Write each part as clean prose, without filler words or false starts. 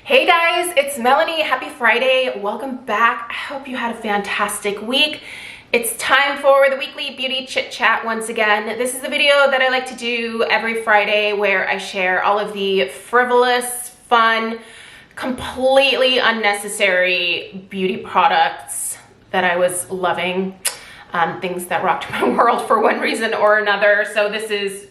Hey guys, it's Melanie. Happy Friday. Welcome back. I hope you had a fantastic week. It's time for the weekly beauty chit chat once again. This is a video that I like to do every Friday where I share all of the frivolous, fun, completely unnecessary beauty products that I was loving. Things that rocked my world for one reason or another. So this is,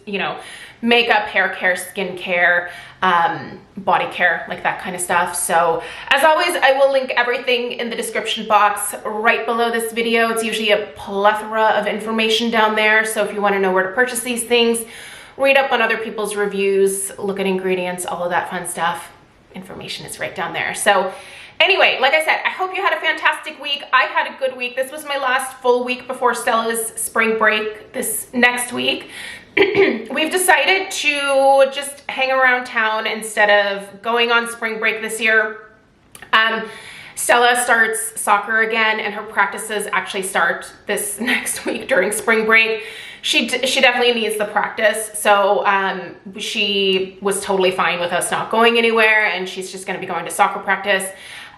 makeup, hair care, skin care, body care, like that kind of stuff. So as always, I will link everything in the description box right below this video. It's usually a plethora of information down there. So if you want to know where to purchase these things, read up on other people's reviews, look at ingredients, all of that fun stuff. Information is right down there. So anyway, like I said, I hope you had a fantastic week. I had a good week. This was my last full week before Stella's spring break this next week. We've decided to just hang around town instead of going on spring break this year. Stella starts soccer again, and her practices actually start this next week during spring break. She definitely needs the practice, so she was totally fine with us not going anywhere, and she's just going to be going to soccer practice.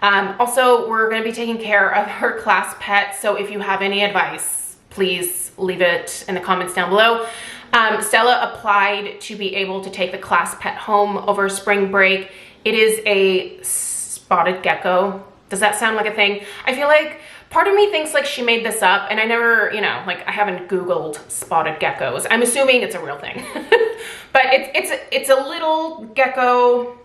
Also, we're going to be taking care of her class pet, so if you have any advice, please leave it in the comments down below. Stella applied to be able to take the class pet home over spring break. It is a spotted gecko. Does that sound like a thing? I feel like part of me thinks like she made this up, and I never, I haven't Googled spotted geckos. I'm assuming it's a real thing. But it's a little gecko.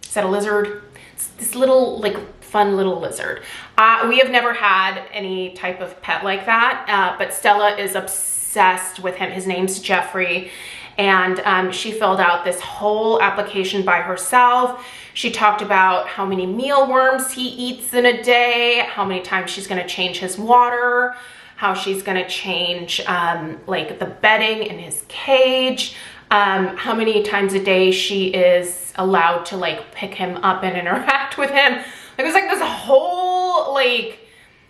Is that a lizard? It's this little, fun little lizard. We have never had any type of pet like that, but Stella is obsessed with him. His name's Jeffrey, and she filled out this whole application by herself. She talked about how many mealworms he eats in a day, how many times she's going to change his water, how she's going to change the bedding in his cage, how many times a day she is allowed to pick him up and interact with him. It was this whole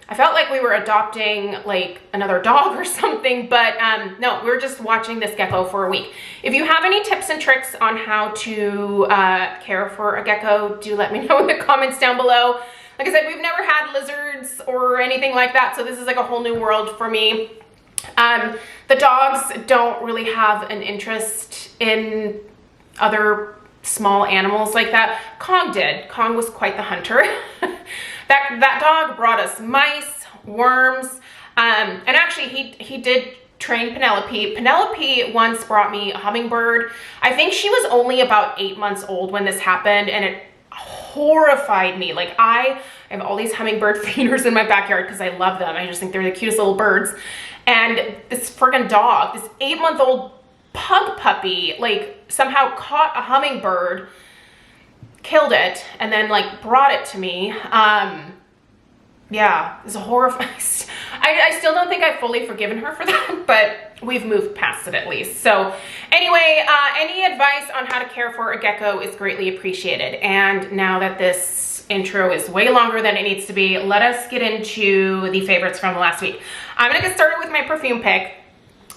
I felt like we were adopting another dog or something, but no, we're just watching this gecko for a week. If you have any tips and tricks on how to care for a gecko, do let me know in the comments down below. Like I said, we've never had lizards or anything like that, so this is a whole new world for me. The dogs don't really have an interest in other small animals like that. Kong did. Kong was quite the hunter. That dog brought us mice, worms, and actually he did train Penelope. Penelope once brought me a hummingbird. I think she was only about 8 months old when this happened, and it horrified me. I have all these hummingbird feeders in my backyard because I love them. I just think they're the cutest little birds. And this friggin' dog, this 8-month-old pug puppy, somehow caught a hummingbird, killed it, and then brought it to me. Yeah, it's horrifying. I still don't think I've fully forgiven her for that, but we've moved past it at least. So anyway, any advice on how to care for a gecko is greatly appreciated. And now that this intro is way longer than it needs to be, let us get into the favorites from last week. I'm gonna get started with my perfume pick.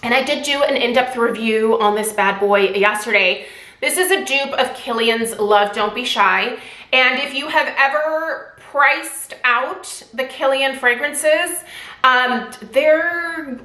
And I did do an in-depth review on this bad boy yesterday. This is a dupe of Kilian's Love Don't Be Shy. And if you have ever priced out the Kilian fragrances, they're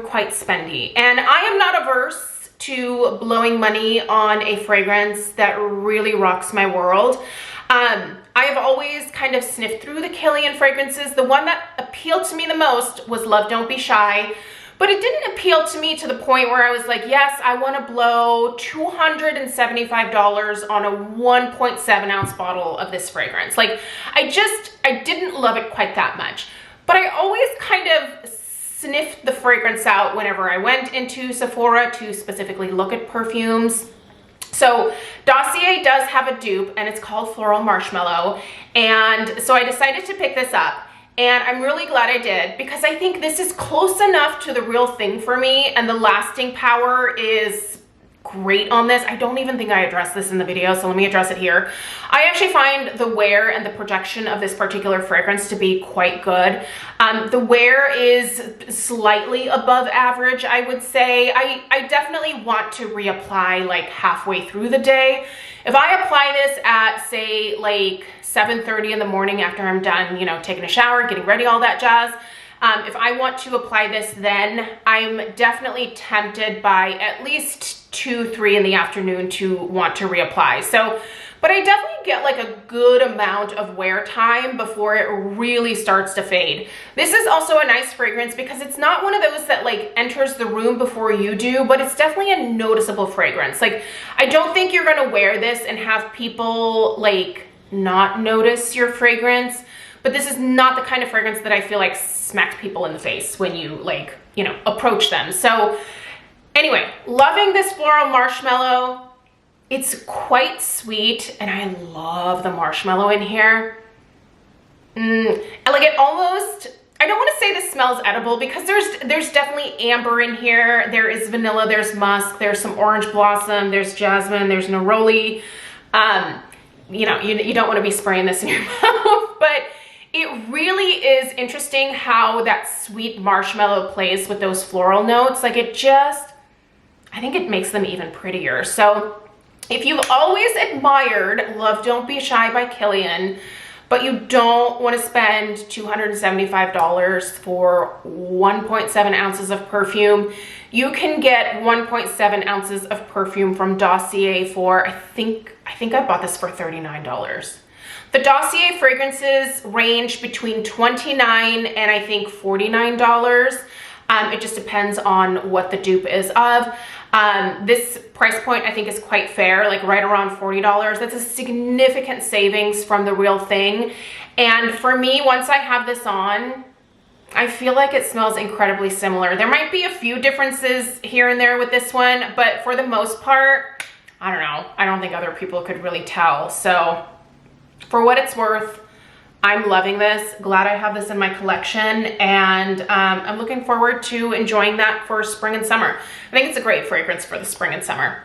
quite spendy. And I am not averse to blowing money on a fragrance that really rocks my world. I have always kind of sniffed through the Kilian fragrances. The one that appealed to me the most was Love Don't Be Shy. But it didn't appeal to me to the point where I was like, yes, I want to blow $275 on a 1.7 ounce bottle of this fragrance. I didn't love it quite that much. But I always kind of sniffed the fragrance out whenever I went into Sephora to specifically look at perfumes. So Dossier does have a dupe, and it's called Floral Marshmallow. And so I decided to pick this up. And I'm really glad I did, because I think this is close enough to the real thing for me, and the lasting power is great on this. I don't even think I addressed this in the video, so let me address it here. I actually find the wear and the projection of this particular fragrance to be quite good. The wear is slightly above average, I would say. I definitely want to reapply like halfway through the day. If I apply this at, say, like 7:30 in the morning after I'm done, you know, taking a shower, getting ready, all that jazz, if I want to apply this then, I'm definitely tempted by at least 2, 3 in the afternoon to want to reapply. So, but I definitely get like a good amount of wear time before it really starts to fade. This is also a nice fragrance because it's not one of those that like enters the room before you do, but it's definitely a noticeable fragrance. Like, I don't think you're gonna wear this and have people like not notice your fragrance, but this is not the kind of fragrance that I feel like smacks people in the face when you like, you know, approach them. So anyway, loving this floral marshmallow. It's quite sweet and I love the marshmallow in here. And like it almost, I don't want to say this smells edible because there's definitely amber in here. There is vanilla, there's musk, there's some orange blossom, there's jasmine, there's neroli. You know, you don't want to be spraying this in your mouth, but it really is interesting how that sweet marshmallow plays with those floral notes. Like it just, I think it makes them even prettier. So if you've always admired Love Don't Be Shy by Kilian, but you don't want to spend $275 for 1.7 ounces of perfume, you can get 1.7 ounces of perfume from Dossier for, I think I bought this for $39. The Dossier fragrances range between $29 and I think $49. It just depends on what the dupe is of. This price point I think is quite fair, like right around $40. That's a significant savings from the real thing. And for me, once I have this on, I feel like it smells incredibly similar. There might be a few differences here and there with this one, but for the most part, I don't know. I don't think other people could really tell. So for what it's worth, I'm loving this. Glad I have this in my collection, and I'm looking forward to enjoying that for spring and summer. I think it's a great fragrance for the spring and summer.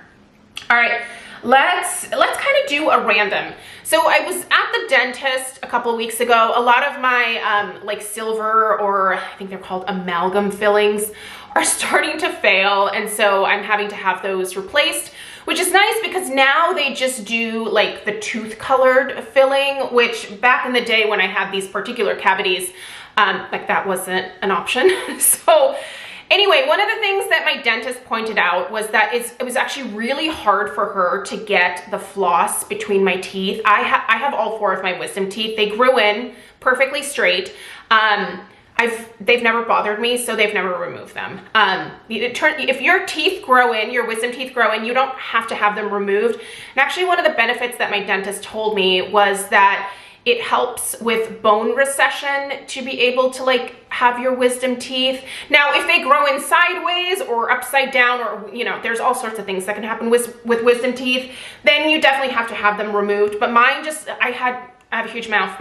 All right, let's kind of do a random. So I was at the dentist a couple of weeks ago. A lot of my like silver, or I think they're called amalgam fillings, are starting to fail, and so I'm having to have those replaced, which is nice because now they just do like the tooth colored filling, which back in the day when I had these particular cavities, like that wasn't an option. So anyway, one of the things that my dentist pointed out was that it was actually really hard for her to get the floss between my teeth. I have all 4 of my wisdom teeth. They grew in perfectly straight. They've never bothered me, so they've never removed them. If your teeth grow in, your wisdom teeth grow in, you don't have to have them removed. And actually one of the benefits that my dentist told me was that it helps with bone recession to be able to like have your wisdom teeth. Now, if they grow in sideways or upside down, or you know, there's all sorts of things that can happen with wisdom teeth, then you definitely have to have them removed. But mine just, I have a huge mouth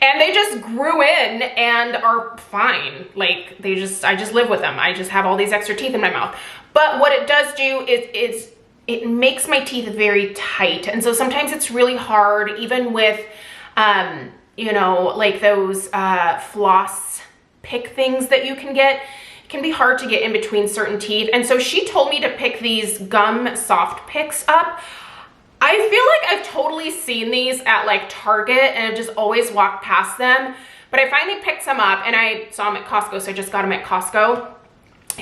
and they just grew in and are fine. Like I just live with them. I just have all these extra teeth in my mouth. But what it does do is it makes my teeth very tight. And so sometimes it's really hard, even with, you know, like those floss pick things that you can get. It can be hard to get in between certain teeth. And so she told me to pick these gum soft picks up. I feel like I've totally seen these at like Target and I've just always walked past them, but I finally picked some up and I saw them at Costco, so I just got them at Costco.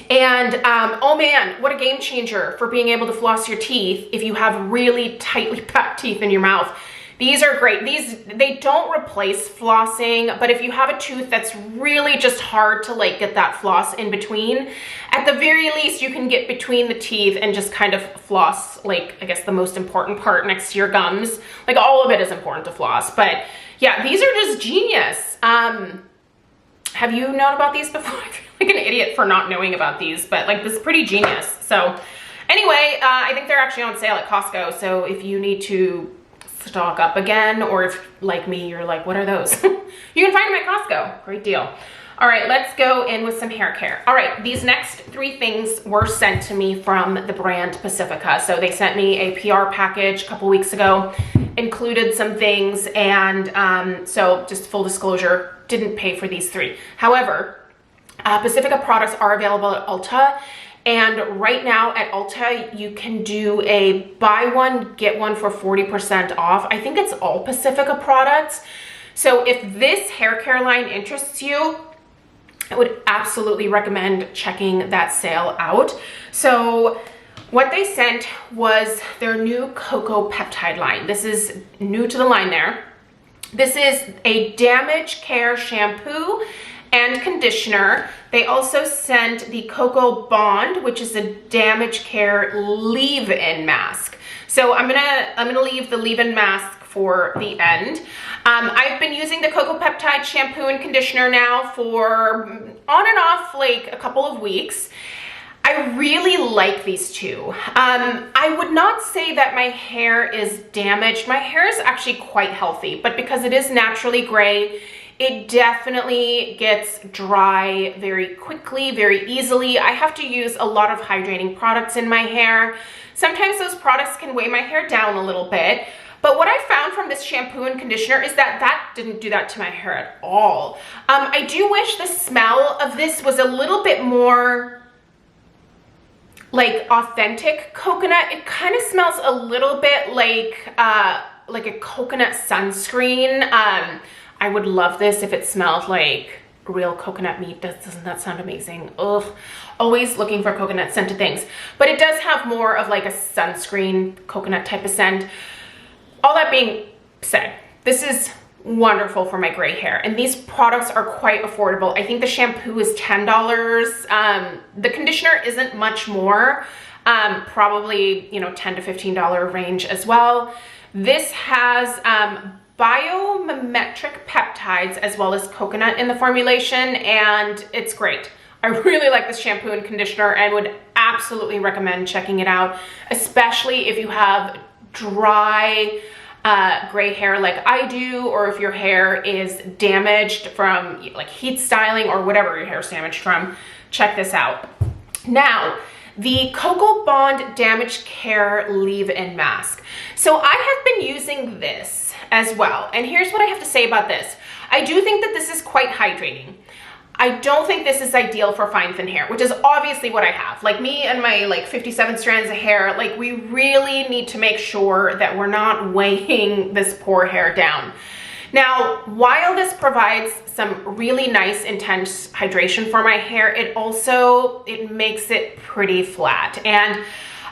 And oh man, what a game changer for being able to floss your teeth if you have really tightly packed teeth in your mouth. These are great. They don't replace flossing, but if you have a tooth that's really just hard to like get that floss in between, at the very least you can get between the teeth and just kind of floss, like I guess the most important part next to your gums. Like all of it is important to floss, but yeah, these are just genius. Have you known about these before? I feel like an idiot for not knowing about these, but like this is pretty genius. So anyway, I think they're actually on sale at Costco, so if you need to stock up again, or if like me you're like, what are those? You can find them at Costco. Great deal. All right, let's go in with some hair care. All right, these next 3 things were sent to me from the brand Pacifica. So they sent me a PR package a couple weeks ago, included some things, and so just full disclosure, didn't pay for these 3. However, Pacifica products are available at Ulta, and right now at Ulta, you can do a buy one, get one for 40% off. I think it's all Pacifica products. So if this hair care line interests you, I would absolutely recommend checking that sale out. So what they sent was their new cocoa peptide line. This is new to the line there. This is a damage care shampoo and conditioner. They also sent the Cocoa Bond, which is a damage care leave-in mask. So I'm gonna leave the leave-in mask for the end. I've been using the Cocoa Peptide shampoo and conditioner now for on and off like a couple of weeks. I really like these 2. I would not say that my hair is damaged. My hair is actually quite healthy, but because it is naturally gray, it definitely gets dry very quickly, very easily. I have to use a lot of hydrating products in my hair. Sometimes those products can weigh my hair down a little bit. But what I found from this shampoo and conditioner is that that didn't do that to my hair at all. I do wish the smell of this was a little bit more like authentic coconut. It kind of smells a little bit like a coconut sunscreen. I would love this if it smelled like real coconut meat. Doesn't that sound amazing? Ugh, always looking for coconut scented things. But it does have more of like a sunscreen coconut type of scent. All that being said, this is wonderful for my gray hair, and these products are quite affordable. I think the shampoo is $10. The conditioner isn't much more, probably, you know, $10 to $15 range as well. This has biomimetic peptides as well as coconut in the formulation, and it's great. I really like this shampoo and conditioner and would absolutely recommend checking it out, especially if you have dry gray hair like I do, or if your hair is damaged from like heat styling or whatever your hair is damaged from. Check this out. Now, the Cocoa Bond Damage Care Leave-In Mask. So I have been using this as well, and here's what I have to say about this. I do think that this is quite hydrating. I don't think this is ideal for fine thin hair, which is obviously what I have. Like me and my like 57 strands of hair, like we really need to make sure that we're not weighing this poor hair down. Now, while this provides some really nice intense hydration for my hair, it makes it pretty flat. And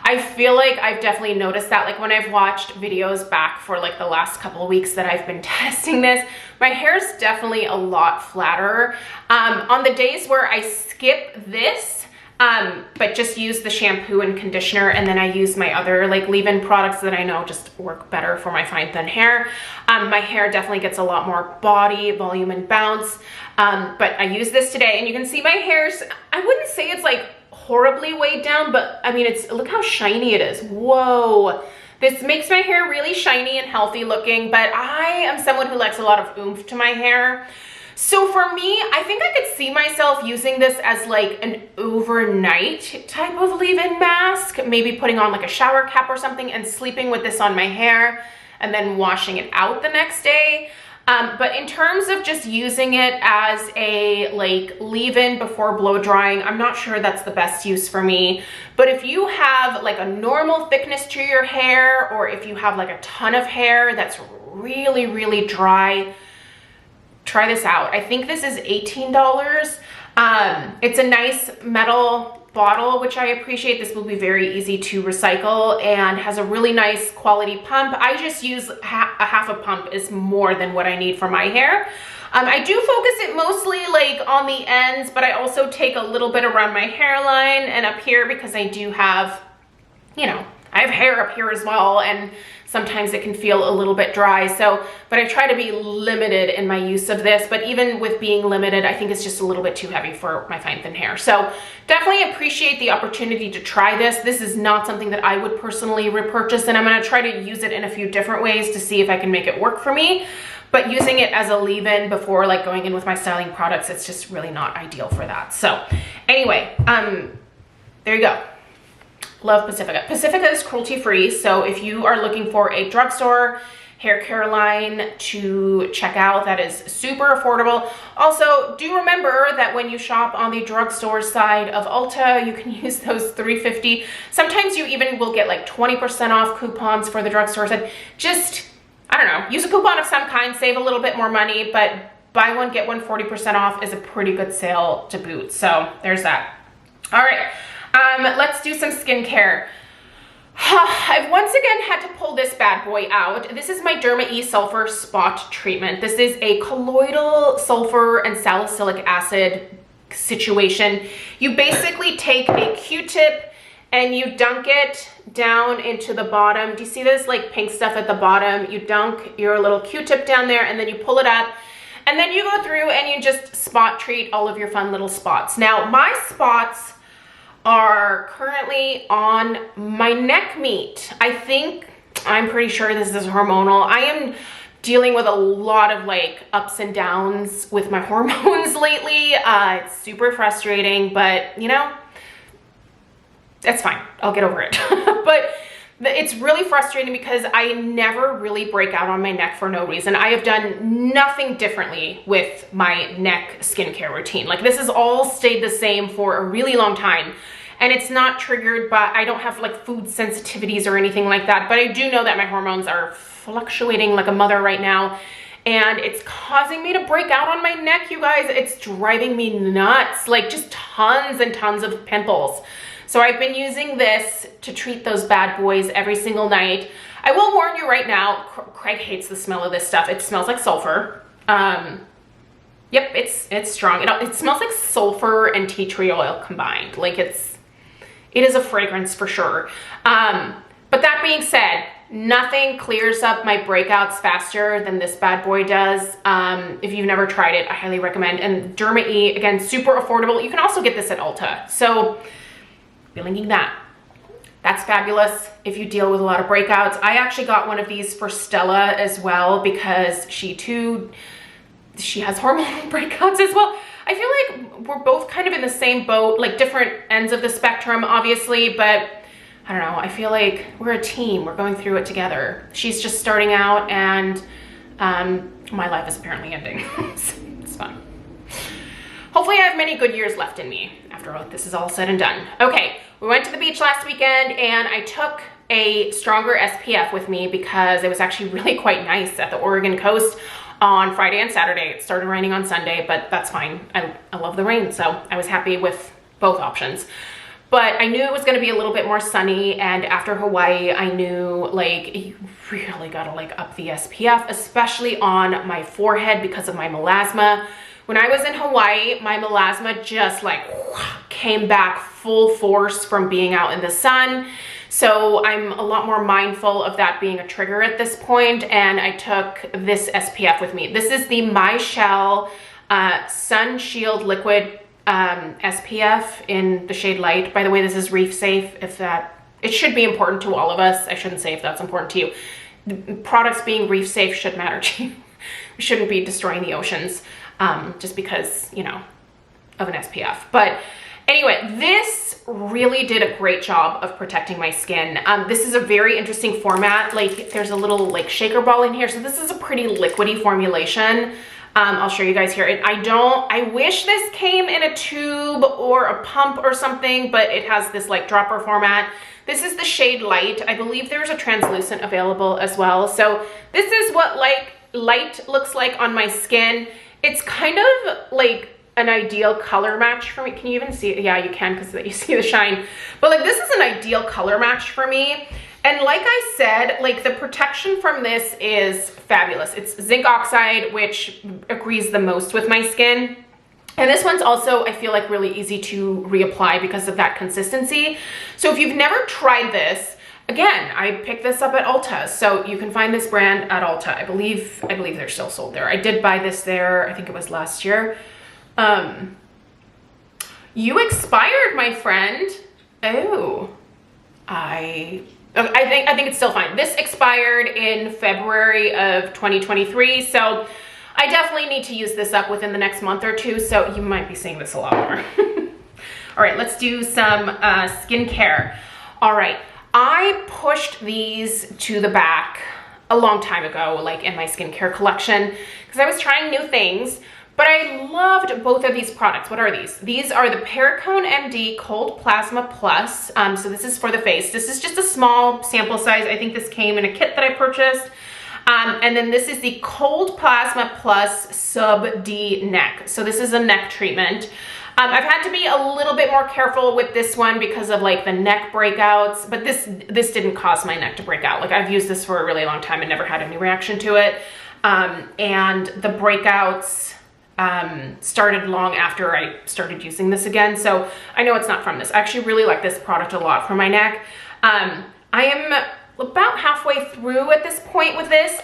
I feel like I've definitely noticed that, like when I've watched videos back for like the last couple of weeks that I've been testing this, my hair is definitely a lot flatter. On the days where I skip this, but just use the shampoo and conditioner, and then I use my other like leave-in products that I know just work better for my fine thin hair, my hair definitely gets a lot more body, volume, and bounce. But I use this today, and you can see my hair's, I wouldn't say it's like horribly weighed down, but I mean, look how shiny it is. Whoa. This makes my hair really shiny and healthy looking, but I am someone who likes a lot of oomph to my hair. So for me, I think I could see myself using this as like an overnight type of leave-in mask, maybe putting on like a shower cap or something and sleeping with this on my hair and then washing it out the next day. But in terms of just using it as a like leave-in before blow drying, I'm not sure that's the best use for me. But if you have like a normal thickness to your hair, or if you have like a ton of hair that's really, really dry, try this out. I think this is $18. It's a nice metal bottle, which I appreciate. This will be very easy to recycle and has a really nice quality pump. I just use a half a pump is more than what I need for my hair. I do focus it mostly like on the ends, but I also take a little bit around my hairline and up here because I do have, you know, I have hair up here as well, and sometimes it can feel a little bit dry. So, but I try to be limited in my use of this, but even with being limited, I think it's just a little bit too heavy for my fine thin hair. So definitely appreciate the opportunity to try this. This is not something that I would personally repurchase, and I'm gonna try to use it in a few different ways to see if I can make it work for me. But using it as a leave-in before like going in with my styling products, it's just really not ideal for that. So anyway, there you go. Love Pacifica. Pacifica is cruelty-free, so if you are looking for a drugstore hair care line to check out that is super affordable. Also, do remember that when you shop on the drugstore side of Ulta, you can use those $3.50. Sometimes you even will get like 20% off coupons for the drugstores. And just, I don't know, use a coupon of some kind, save a little bit more money, but buy one, get one 40% off is a pretty good sale to boot. So there's that. All right. Let's do some skincare. I've once again had to pull this bad boy out. This is my Derma E Sulfur Spot Treatment. This is a colloidal sulfur and salicylic acid situation. You basically take a Q-tip and you dunk it down into the bottom. Do you see this like pink stuff at the bottom? You dunk your little Q-tip down there and then you pull it up. And then you go through and you just spot treat all of your fun little spots. Now, my spots are currently on my neck meat. I'm pretty sure this is hormonal. I am dealing with a lot of like ups and downs with my hormones lately. It's super frustrating, but you know, it's fine. I'll get over it. But it's really frustrating because I never really break out on my neck for no reason. I have done nothing differently with my neck skincare routine. Like this has all stayed the same for a really long time. And it's not triggered by, I don't have like food sensitivities or anything like that, but I do know that my hormones are fluctuating like a mother right now. And it's causing me to break out on my neck, you guys. It's driving me nuts, like just tons and tons of pimples. So I've been using this to treat those bad boys every single night. I will warn you right now, Craig hates the smell of this stuff. It smells like sulfur. Yep, it's strong. It smells like sulfur and tea tree oil combined. Like it is a fragrance for sure. But that being said, nothing clears up my breakouts faster than this bad boy does. If you've never tried it, I highly recommend. And Derma E, again, super affordable. You can also get this at Ulta. So be linking that. That's fabulous if you deal with a lot of breakouts. I actually got one of these for Stella as well because she has hormonal breakouts as well. I feel like we're both kind of in the same boat, like different ends of the spectrum, obviously, but I don't know. I feel like we're a team. We're going through it together. She's just starting out and my life is apparently ending. It's fun. Hopefully I have many good years left in me after this is all said and done. Okay, we went to the beach last weekend and I took a stronger SPF with me because it was actually really quite nice at the Oregon coast on Friday and Saturday. It started raining on Sunday, but that's fine. I love the rain, so I was happy with both options. But I knew it was gonna be a little bit more sunny, and after Hawaii, I knew like you really gotta like up the SPF, especially on my forehead because of my melasma. When I was in Hawaii, my melasma just like came back full force from being out in the sun. So I'm a lot more mindful of that being a trigger at this point, and I took this SPF with me. This is the Michelle Sun Shield Liquid SPF in the shade Light. By the way, this is reef safe. It should be important to all of us. I shouldn't say if that's important to you. Products being reef safe should matter to you. We shouldn't be destroying the oceans just because, you know, of an SPF. But anyway, this really did a great job of protecting my skin. This is a very interesting format. Like there's a little like shaker ball in here. So this is a pretty liquidy formulation. I'll show you guys here. I wish this came in a tube or a pump or something, but it has this like dropper format. This is the shade Light. I believe there's a translucent available as well. So this is what like Light looks like on my skin. It's kind of like an ideal color match for me. Can you even see it? Yeah, you can because you see the shine. But like this is an ideal color match for me. And like I said, like the protection from this is fabulous. It's zinc oxide, which agrees the most with my skin. And this one's also, I feel like, really easy to reapply because of that consistency. So if you've never tried this, again, I picked this up at Ulta, so you can find this brand at Ulta. I believe they're still sold there. I did buy this there, I think it was last year. You expired, my friend. Oh, I think it's still fine. This expired in February of 2023, so I definitely need to use this up within the next month or two, so you might be seeing this a lot more. All right, let's do some skincare. All right, I pushed these to the back a long time ago, like in my skincare collection, because I was trying new things, but I loved both of these products. What are these? These are the Perfume MD Cold Plasma Plus. So this is for the face. This is just a small sample size. I think this came in a kit that I purchased. And then this is the Cold Plasma Plus Sub D Neck. So this is a neck treatment. I've had to be a little bit more careful with this one because of like the neck breakouts, but this didn't cause my neck to break out. Like I've used this for a really long time and never had any reaction to it. And the breakouts started long after I started using this again. So I know it's not from this. I actually really like this product a lot for my neck. I am about halfway through at this point with this.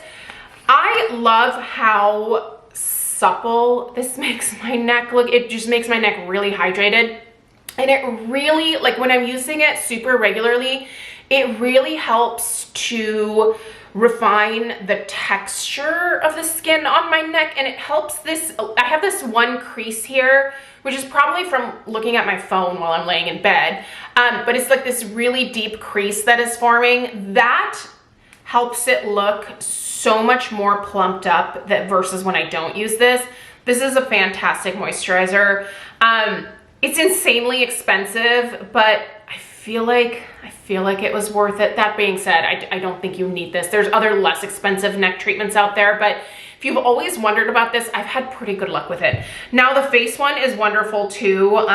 I love how supple this makes my neck look. It just makes my neck really hydrated, and it really, like when I'm using it super regularly, it really helps to refine the texture of the skin on my neck, and it helps this. I have this one crease here, which is probably from looking at my phone while I'm laying in bed, but it's like this really deep crease that is forming. That helps it look so much more plumped up versus when I don't use this. This is a fantastic moisturizer. It's insanely expensive, but I feel like it was worth it. That being said, I don't think you need this. There's other less expensive neck treatments out there, but if you've always wondered about this, I've had pretty good luck with it. Now the face one is wonderful too.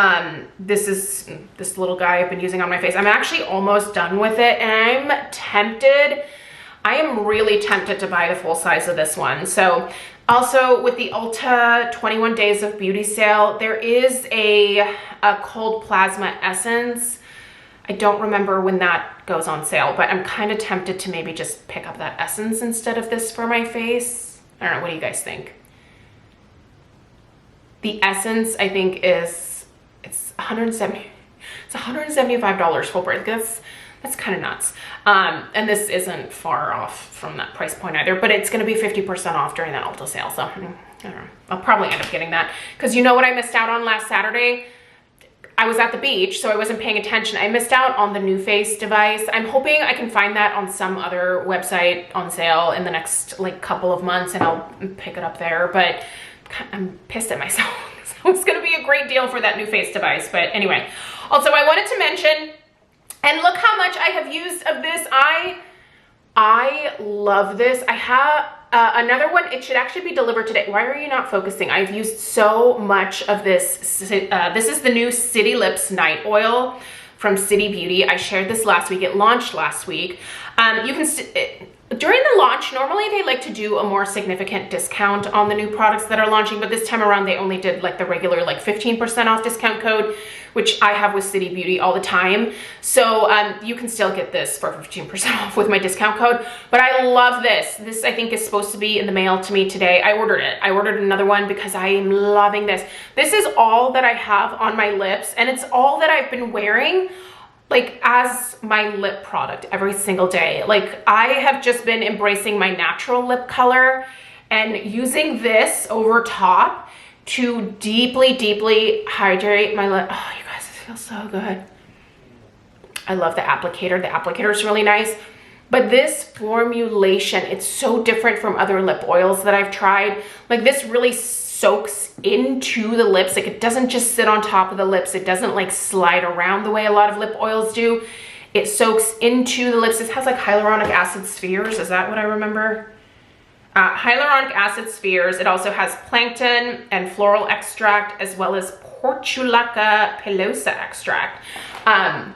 This is this little guy I've been using on my face. I'm actually almost done with it, and I'm tempted. I am really tempted to buy the full size of this one. So also with the Ulta 21 Days of Beauty sale, there is a cold plasma essence. I don't remember when that goes on sale, but I'm kind of tempted to maybe just pick up that essence instead of this for my face. I don't know, what do you guys think? The essence, I think it's $175 full price. That's kind of nuts. And this isn't far off from that price point either, but it's gonna be 50% off during that Ulta sale. So I don't know, I'll probably end up getting that. Cause you know what I missed out on last Saturday? I was at the beach, so I wasn't paying attention. I missed out on the NuFace device. I'm hoping I can find that on some other website on sale in the next like couple of months, and I'll pick it up there, but I'm pissed at myself. So it's gonna be a great deal for that NuFace device. But anyway, also I wanted to mention, and look how much I have used of this. I love this. I have another one. It should actually be delivered today. Why are you not focusing? I've used so much of this. This is the new City Lips Night Oil from City Beauty. I shared this last week. It launched last week. You can during the launch, normally they like to do a more significant discount on the new products that are launching, but this time around they only did like the regular like 15% off discount code, which I have with City Beauty all the time. So you can still get this for 15% off with my discount code, but I love this. This I think is supposed to be in the mail to me today. I ordered it. I ordered another one because I am loving this. This is all that I have on my lips, and it's all that I've been wearing like as my lip product every single day. Like I have just been embracing my natural lip color and using this over top to deeply, deeply hydrate my lip. Oh, you guys, this feels so good. I love the applicator. The applicator is really nice, but this formulation, it's so different from other lip oils that I've tried. Like this really soaks into the lips. Like it doesn't just sit on top of the lips. It doesn't like slide around the way a lot of lip oils do. It soaks into the lips. This has like hyaluronic acid spheres. Is that what I remember? Hyaluronic acid spheres. It also has plankton and floral extract, as well as Portulaca pilosa extract. I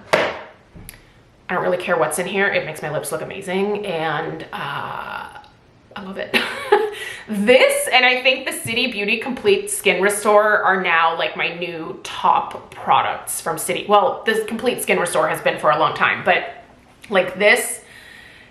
don't really care what's in here. It makes my lips look amazing, and I love it. This, and I think the City Beauty Complete Skin Restore are now like my new top products from City. Well, this Complete Skin Restore has been for a long time, but Like this,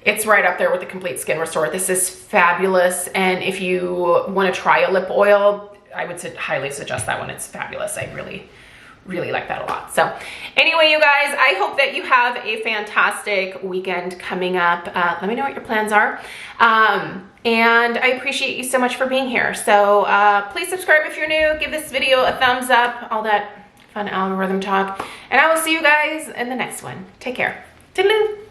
it's right up there with the Complete Skin Restore. This is fabulous. And if you want to try a lip oil, I would highly suggest that one. It's fabulous. I really like that a lot. So anyway, you guys, I hope that you have a fantastic weekend coming up. Let me know what your plans are. And I appreciate you so much for being here. So please subscribe if you're new. Give this video a thumbs up, all that fun algorithm talk. And I will see you guys in the next one. Take care. Toodaloo.